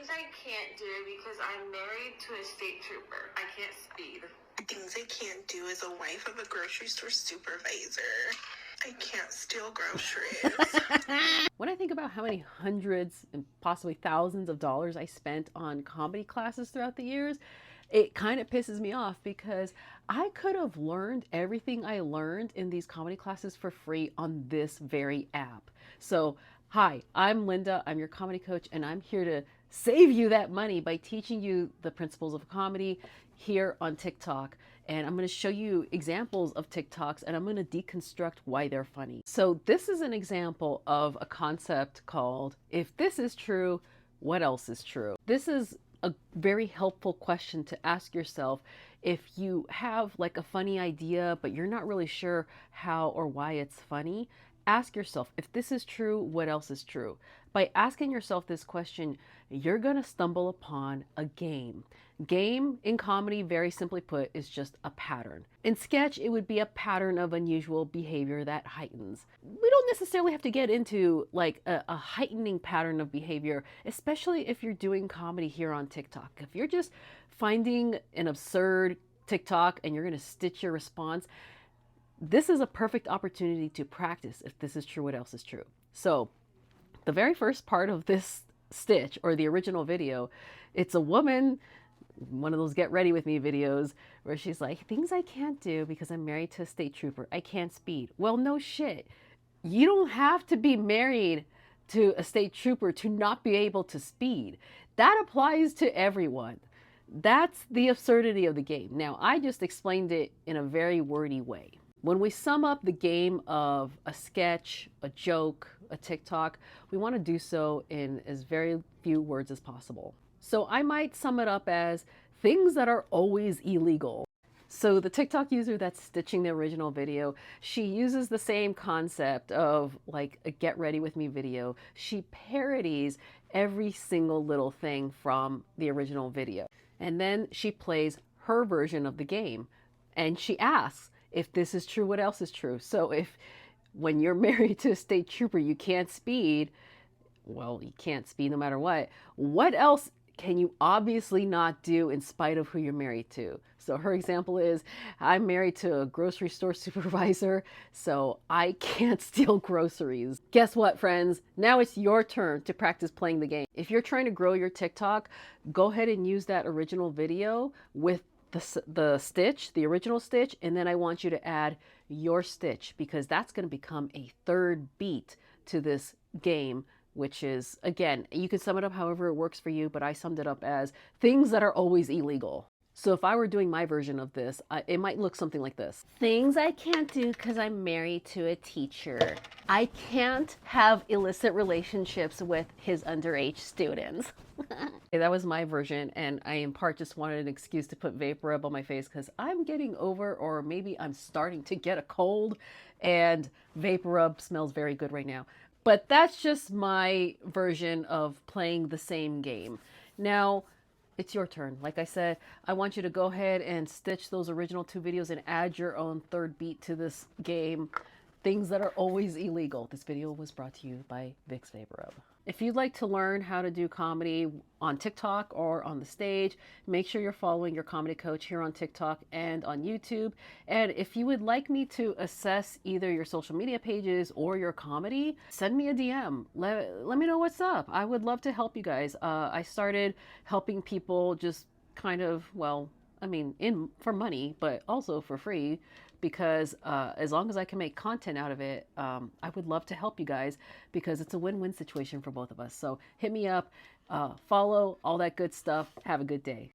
Things I can't do because I'm married to a state trooper. I can't speed. Things I can't do as a wife of a grocery store supervisor. I can't steal groceries. When I think about how many hundreds and possibly thousands of dollars I spent on comedy classes throughout the years, it kind of pisses me off because I could have learned everything I learned in these comedy classes for free on this very app. So, hi, I'm Linda. I'm your comedy coach, and I'm here to save you that money by teaching you the principles of comedy here on TikTok. And I'm going to show you examples of TikToks, and I'm going to deconstruct why they're funny. So this is an example of a concept called, if this is true, what else is true? This is a very helpful question to ask yourself if you have like a funny idea, but you're not really sure how or why it's funny. Ask yourself, if this is true, what else is true? By asking yourself this question, you're going to stumble upon a game. Game in comedy, very simply put, is just a pattern. In sketch, it would be a pattern of unusual behavior that heightens. We don't necessarily have to get into like a heightening pattern of behavior, especially if you're doing comedy here on TikTok. If you're just finding an absurd TikTok and you're going to stitch your response, this is a perfect opportunity to practice if this is true, what else is true. So the very first part of this stitch or the original video, it's a woman, one of those get ready with me videos where she's like, things I can't do because I'm married to a state trooper. I can't speed. Well, no shit. You don't have to be married to a state trooper to not be able to speed. That applies to everyone. That's the absurdity of the game. Now, I just explained it in a very wordy way. When we sum up the game of a sketch, a joke, a TikTok, we want to do so in as very few words as possible. So I might sum it up as things that are always illegal. So the TikTok user that's stitching the original video, she uses the same concept of like a get ready with me video. She parodies every single little thing from the original video. And then she plays her version of the game. And she asks, if this is true, what else is true? So if when you're married to a state trooper, you can't speed, well, you can't speed no matter what else can you obviously not do in spite of who you're married to? So her example is, I'm married to a grocery store supervisor, so I can't steal groceries. Guess what, friends? Now it's your turn to practice playing the game. If you're trying to grow your TikTok, go ahead and use that original video with the stitch, the original stitch, and then I want you to add your stitch because that's going to become a third beat to this game, which is, again, you can sum it up however it works for you, but I summed it up as things that are always illegal. So if I were doing my version of this, it might look something like this. Things I can't do because I'm married to a teacher. I can't have illicit relationships with his underage students. That was my version, and I in part just wanted an excuse to put vapor rub on my face because I'm getting over, or maybe I'm starting to get a cold, and vapor rub smells very good right now. But that's just my version of playing the same game. Now, it's your turn. Like I said, I want you to go ahead and stitch those original two videos and add your own third beat to this game. Things that are always illegal. This video was brought to you by Vicks Vapor Rub. If you'd like to learn how to do comedy on TikTok or on the stage, make sure you're following your comedy coach here on TikTok and on YouTube. And if you would like me to assess either your social media pages or your comedy, send me a DM. Let me know what's up. I would love to help you guys. I started helping people just kind of, well, I mean, for money, but also for free, because as long as I can make content out of it, I would love to help you guys because it's a win-win situation for both of us. So hit me up, follow, all that good stuff. Have a good day.